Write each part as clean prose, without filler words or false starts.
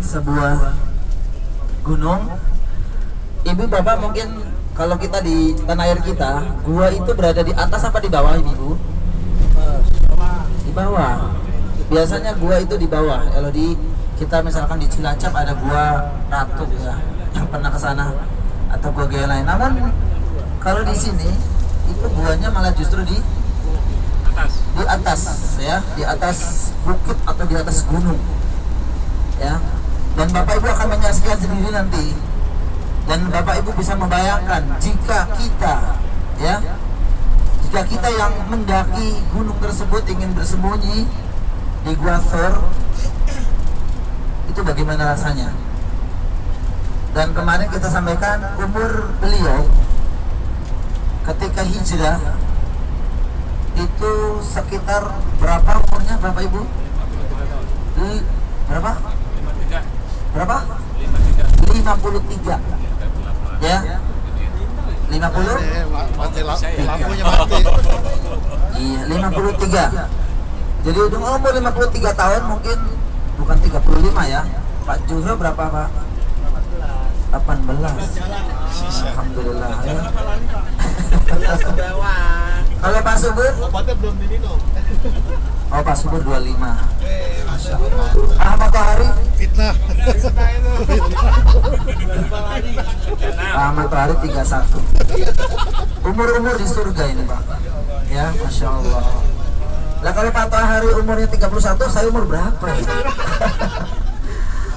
sebuah gunung. Ibu bapak mungkin kalau kita di tanah air kita, gua itu berada di atas apa di bawah ibu? Di bawah. Biasanya gua itu di bawah. Kalau di kita misalkan di Cilacap ada gua Ratu ya, yang pernah ke sana, atau gua gaya lain. Namun kalau di sini itu guanya malah justru di atas ya, di atas bukit atau di atas gunung ya. Dan bapak ibu akan menyaksikan sendiri nanti, dan bapak ibu bisa membayangkan jika kita yang mendaki gunung tersebut ingin bersembunyi di Gua Thor, itu bagaimana rasanya. Dan kemarin kita sampaikan umur beliau ketika hijrah itu sekitar berapa umurnya bapak ibu? Berapa? 53 ya, 50? Iya, 53. Jadi umur 53 tahun, mungkin bukan 35 ya. Pak Juhro berapa Pak? 18. Alhamdulillah ya. Kalau Pak Subur? Obatnya belum diminum. Oh, Pak Subur 25. Masya Allah. Ahmad Tohari? Fitnah. Ahmad Tohari 31. Umur-umur di surga ini Pak. Ya, Masya Allah. Lah kalau Pak Tohari umurnya 31, saya umur berapa?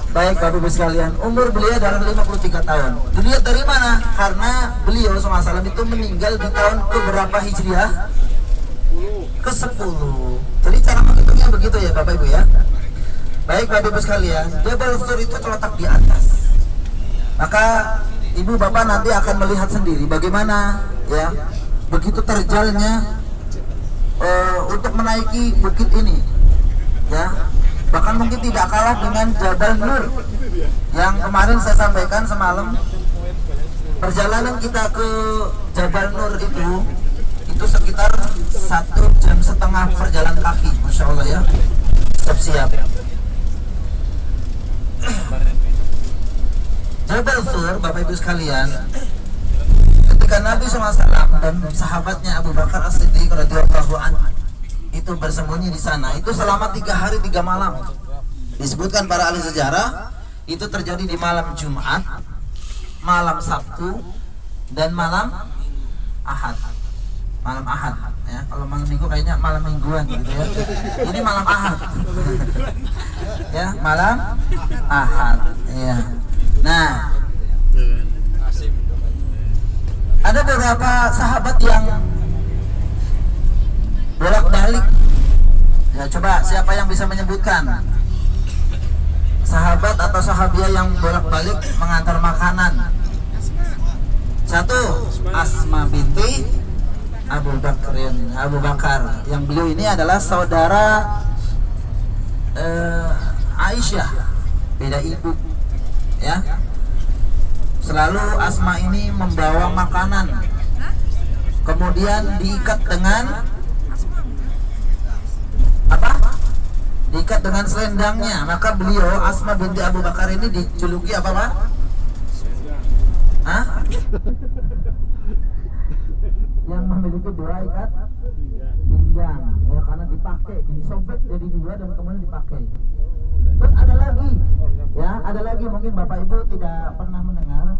Baik Bapak Ibu sekalian, umur beliau dalam 53 tahun. Dilihat dari mana? Karena beliau SAW itu meninggal di tahun keberapa Hijriah? Ke-10. Jadi cara menghitungnya begitu ya Bapak Ibu ya. Baik Bapak Ibu sekalian, Jabal Sur itu terletak di atas. Maka Ibu Bapak nanti akan melihat sendiri bagaimana ya begitu terjalnya untuk menaiki bukit ini ya. Bahkan mungkin tidak kalah dengan Jabal Nur yang kemarin saya sampaikan semalam. Perjalanan kita ke Jabal Nur itu sekitar 1,5 jam perjalanan kaki, Masya Allah ya. Siap-siap. Jabal Sur, Bapak Ibu sekalian, ketika Nabi SAW dan sahabatnya Abu Bakar As-Siddiq radhiyallahu anhu itu bersembunyi di sana, itu selama 3 hari 3 malam. Disebutkan para ahli sejarah itu terjadi di malam Jumat, malam Sabtu, dan malam Ahad. Malam Ahad ya. Kalau malam Minggu kayaknya malam mingguan gitu ya. Ini malam Ahad. Ya, malam Ahad ya. Nah, ada beberapa sahabat yang bolak-balik ya. Coba siapa yang bisa menyebutkan sahabat atau sahabiah yang bolak-balik mengantar makanan? Satu, Asma binti Abu Bakar, yang beliau ini adalah saudara Aisyah, beda ibu ya. Selalu Asma ini membawa makanan, kemudian diikat dengan apa? Diikat dengan selendangnya. Maka beliau Asma binti Abu Bakar ini dijuluki apa Pak? Hah? Yang memiliki 2 ikat pinggang ya, karena dipakai, disobek jadi 2 dan kemudian dipakai. Terus ada lagi ya, ada lagi mungkin Bapak Ibu tidak pernah mendengar.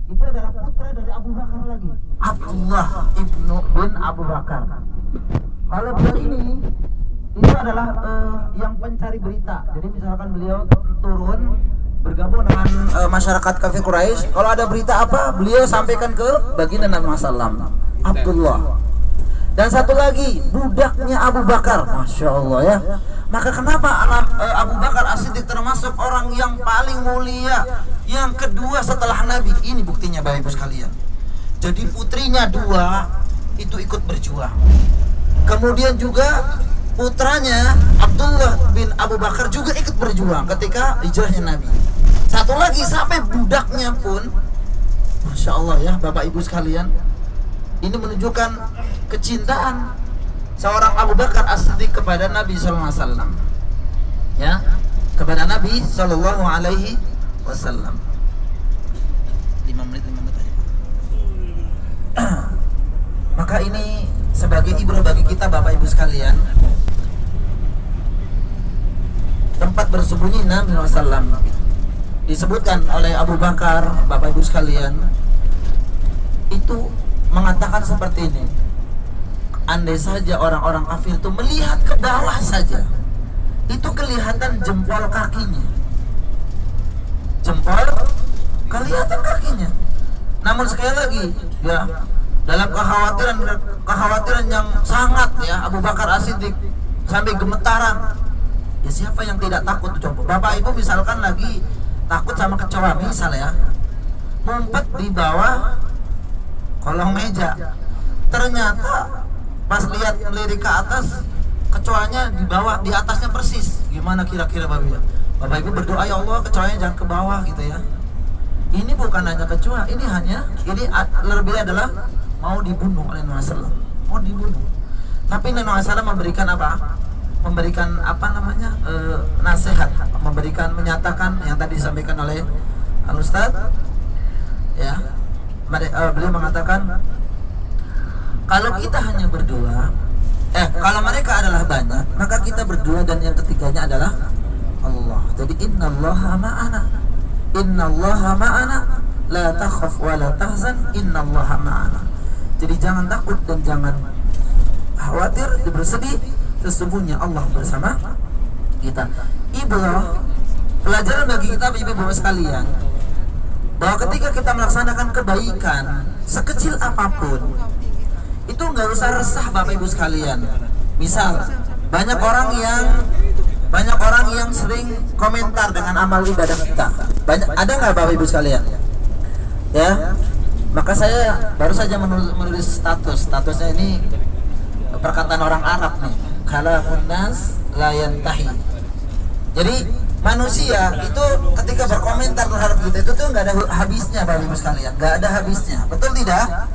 Itu adalah putra dari Abu Bakar lagi, Abdullah bin Abu Bakar. Kalau beliau ini itu adalah yang pencari berita. Jadi misalkan beliau turun bergabung dengan masyarakat kafir Quraisy, kalau ada berita apa beliau sampaikan ke baginda Nabi Sallam, Abdullah. Dan satu lagi budaknya Abu Bakar, Masya Allah ya. Maka kenapa Abu Bakar As-Siddiq termasuk orang yang paling mulia, yang kedua setelah Nabi? Ini buktinya Bapak Ibu sekalian. Jadi putrinya 2 itu ikut berjuang. Kemudian juga putranya Abdullah bin Abu Bakar juga ikut berjuang ketika hijrahnya Nabi. Satu lagi sampai budaknya pun, Masya Allah ya Bapak Ibu sekalian. Ini menunjukkan kecintaan seorang Abu Bakar As-Siddiq kepada Nabi SAW. Ya, kepada Nabi Shallallahu Alaihi Wasallam. 5 menit aja. Maka ini sebagai ibrah bagi kita Bapak Ibu sekalian, tempat bersembunyi Nabi Wasallam disebutkan oleh Abu Bakar, Bapak Ibu sekalian, itu mengatakan seperti ini: andai saja orang-orang kafir itu melihat ke bawah saja, itu kelihatan jempol kakinya, kelihatan kakinya. Namun sekali lagi ya, dalam kekhawatiran yang sangat ya, Abu Bakar As-Siddiq sampai gemetaran. Ya siapa yang tidak takut tuh coba? Bapak Ibu misalkan lagi takut sama kecoa misal ya, ngumpet di bawah kolong meja, ternyata pas lihat melirik ke atas, kecoanya di bawah, di atasnya persis. Gimana kira-kira Bapak Ibu berdoa, ya Allah kecoanya jangan ke bawah gitu ya. Ini bukan hanya kecoa, ini lebih adalah mau dibunuh oleh Nabi SAW, mau dibunuh. Tapi Nabi SAW memberikan apa? Memberikan nasihat, menyatakan yang tadi disampaikan oleh Al-Ustaz ya. Beliau mengatakan, kalau kita hanya berdua, kalau mereka adalah banyak, maka kita berdua, dan yang ketiganya adalah Allah. Jadi innallaha ma'ana la takhaf wa la tahzan innallaha ma'ana. Jadi jangan takut dan jangan khawatir, bersedih, sesungguhnya Allah bersama kita. Ibrah, pelajaran bagi kita Ibu-ibu sekalian, bahwa ketika kita melaksanakan kebaikan sekecil apapun, itu nggak usah resah Bapak Ibu sekalian. Misal banyak orang yang sering komentar dengan amal ibadah kita. Ada nggak Bapak Ibu sekalian? Ya, maka saya baru saja menulis statusnya ini perkataan orang Arab nih, kalamun nas la yantahi. Jadi manusia itu ketika berkomentar terhadap kita itu tuh nggak ada habisnya Bapak Ibu sekalian, nggak ada habisnya. Betul tidak?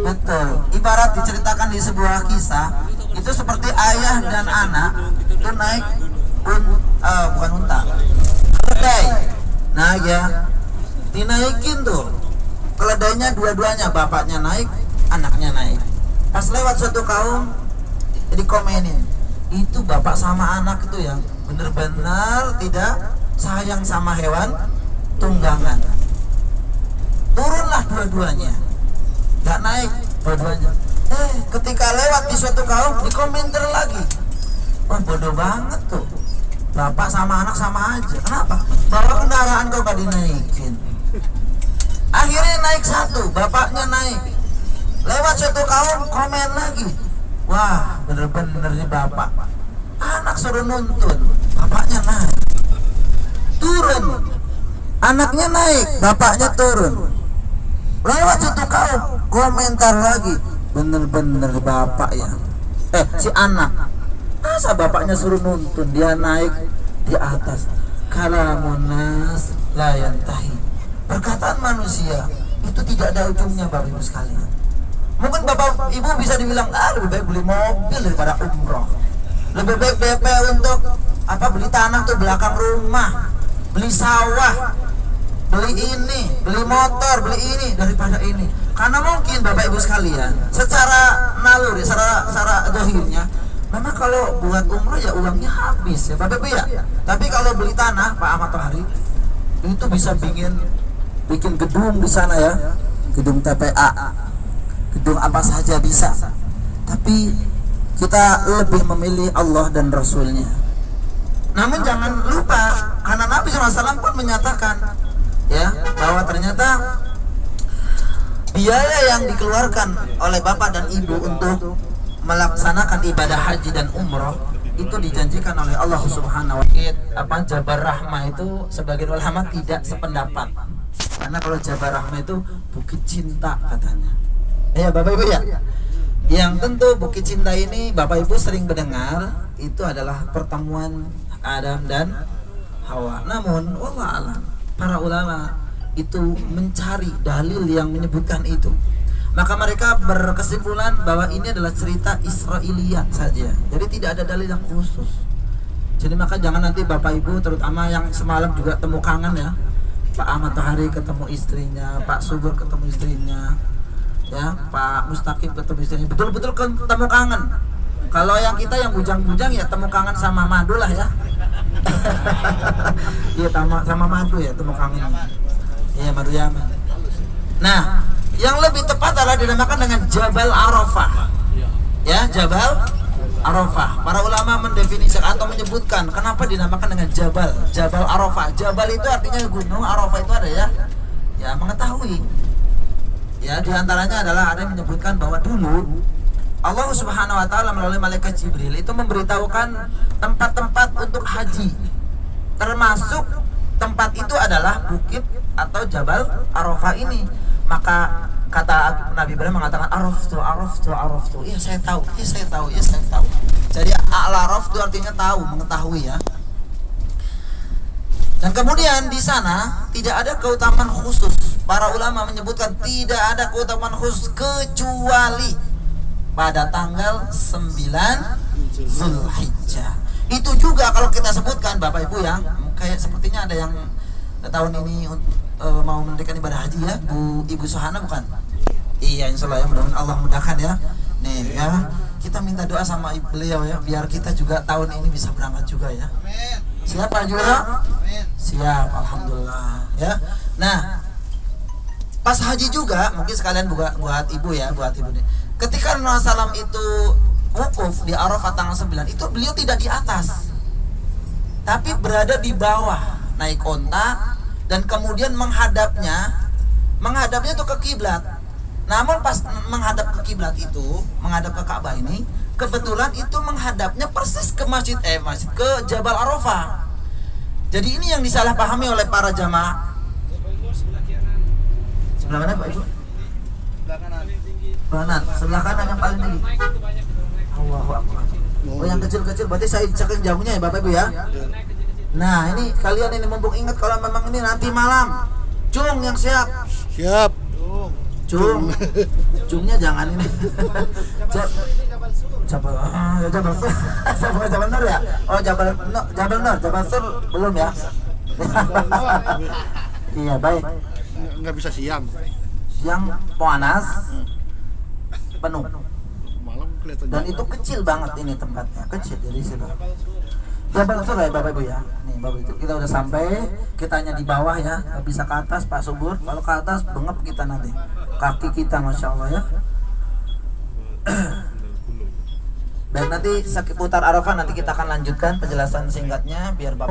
Betul. Ibarat diceritakan di sebuah kisah, itu seperti ayah dan anak itu naik bukan unta, keledai. Nah ya, dinaikin tuh keledainya dua-duanya, bapaknya naik, anaknya naik. Pas lewat suatu kaum, dikomenin, itu bapak sama anak itu yang benar-benar tidak sayang sama hewan tunggangan. Turunlah dua-duanya, gak naik dua-duanya. Ketika lewat di suatu kaum, dikomentar lagi, wah bodoh banget tuh, bapak sama anak sama aja, kenapa? Bawa kendaraan kau gak dinaikin. Akhirnya naik satu, bapaknya naik. Lewat suatu kaum, komen lagi, wah bener-bener nih bapak, anak suruh nuntun, bapaknya naik. Turun, anaknya naik, bapaknya turun. Lewat suatu kaum, komentar lagi, bener-bener bapak ya, si anak, masa bapaknya suruh nuntun, dia naik di atas. Kalamun nas la yantahi. Perkataan manusia itu tidak ada ujungnya Bapak Ibu sekalian. Mungkin Bapak Ibu bisa dibilang, lebih baik beli mobil daripada umroh, lebih baik DP untuk beli tanah tuh belakang rumah, beli sawah, beli ini, beli motor, beli ini daripada ini. Karena mungkin Bapak Ibu sekalian, secara naluri, secara dohirnya, memang kalau buat umroh ya uangnya habis ya Bapak Ibu ya. Tapi kalau beli tanah Pak Ahmad Tohari, itu bisa bikin gedung di sana ya, gedung TPA, gedung apa saja bisa. Tapi kita lebih memilih Allah dan Rasulnya. Namun jangan lupa, karena Nabi SAW pun menyatakan ya, bahwa ternyata biaya yang dikeluarkan oleh bapak dan ibu untuk melaksanakan ibadah haji dan umroh itu dijanjikan oleh Allah Subhanahu wa Ta'ala. Jabar Rahmah itu sebagian ulama tidak sependapat, karena kalau Jabar Rahmah itu bukit cinta katanya. Ya Bapak Ibu ya, yang tentu bukit cinta ini Bapak Ibu sering mendengar, itu adalah pertemuan Adam dan Hawa. Namun wallah alam, para ulama itu mencari dalil yang menyebutkan itu. Maka mereka berkesimpulan bahwa ini adalah cerita Israiliyat saja. Jadi tidak ada dalil yang khusus. Jadi maka jangan nanti Bapak Ibu terutama yang semalam juga temu kangen ya, Pak Ahmad Tohari ketemu istrinya, Pak Subur ketemu istrinya, ya Pak Mustaqim ketemu istrinya, betul-betul ketemu kangen. Kalau yang kita yang bujang-bujang ya temu kangen sama madu lah ya. Iya sama madu ya temu kangen. Iya madu Yaman. Nah, yang lebih tepat adalah dinamakan dengan Jabal Arafah. Ya, Jabal Arafah. Para ulama mendefinisikan atau menyebutkan kenapa dinamakan dengan Jabal Arafah. Jabal itu artinya gunung, Arafah itu ada ya mengetahui. Ya, diantaranya adalah ada yang menyebutkan bahwa dulu Allah Subhanahu wa taala melalui malaikat Jibril itu memberitahukan tempat-tempat untuk haji. Termasuk tempat itu adalah bukit atau Jabal Arafah ini. Maka kata Nabi Ibrahim mengatakan araftu. Iya saya tahu. Jadi al-araf itu artinya tahu, mengetahui ya. Dan kemudian di sana tidak ada keutamaan khusus. Para ulama menyebutkan tidak ada keutamaan khusus kecuali pada tanggal 9 Zulhijjah. Itu juga kalau kita sebutkan Bapak Ibu ya, kayak sepertinya ada yang tahun ini mau mendirikan ibadah haji ya, Ibu Sohana bukan? Iya, insya Allah ya, mudah-mudahan Allah mudahkan ya. Nih ya, kita minta doa sama beliau ya, biar kita juga tahun ini bisa berangkat juga ya. Siap Pak Jura? Siap, alhamdulillah ya. Nah, pas haji juga mungkin sekalian buat ibu ya, buat ibu nih. Ketika Rasulullah SAW itu wukuf di Arafah tanggal 9, itu beliau tidak di atas, tapi berada di bawah, naik onta dan kemudian menghadapnya itu ke kiblat. Namun pas menghadap ke kiblat itu, menghadap ke Ka'bah ini, kebetulan itu menghadapnya persis ke masjid ke Jabal Arafah. Jadi ini yang disalahpahami oleh para jamaah. Sebelah mana Pak Ibu? Sebelah kanan yang paling tinggi. Allahu Akbar. Oh yang kecil-kecil berarti saya saking jauhnya ya Bapak Ibu ya. Nah ini kalian ini mumpung ingat kalau memang ini nanti malam. Cung yang siap. Siap. Cung. Cungnya jangan ini. Jabal Nur ya. Oh Jabal Nur, Jabal Sur belum ya. Iya baik. Nggak bisa siang. Siang panas, penuh. Malam kelihatan. Dan itu kecil banget ini tempatnya, kecil dari situ. Jabal Sur ya Bapak Ibu ya. Nih Bapak Ibu kita udah sampai, kita hanya di bawah ya, nggak bisa ke atas Pak Subur. Kalau ke atas bengep kita nanti, kaki kita masya Allah ya. Dan nanti seputar Arafah nanti kita akan lanjutkan penjelasan singkatnya biar Bapak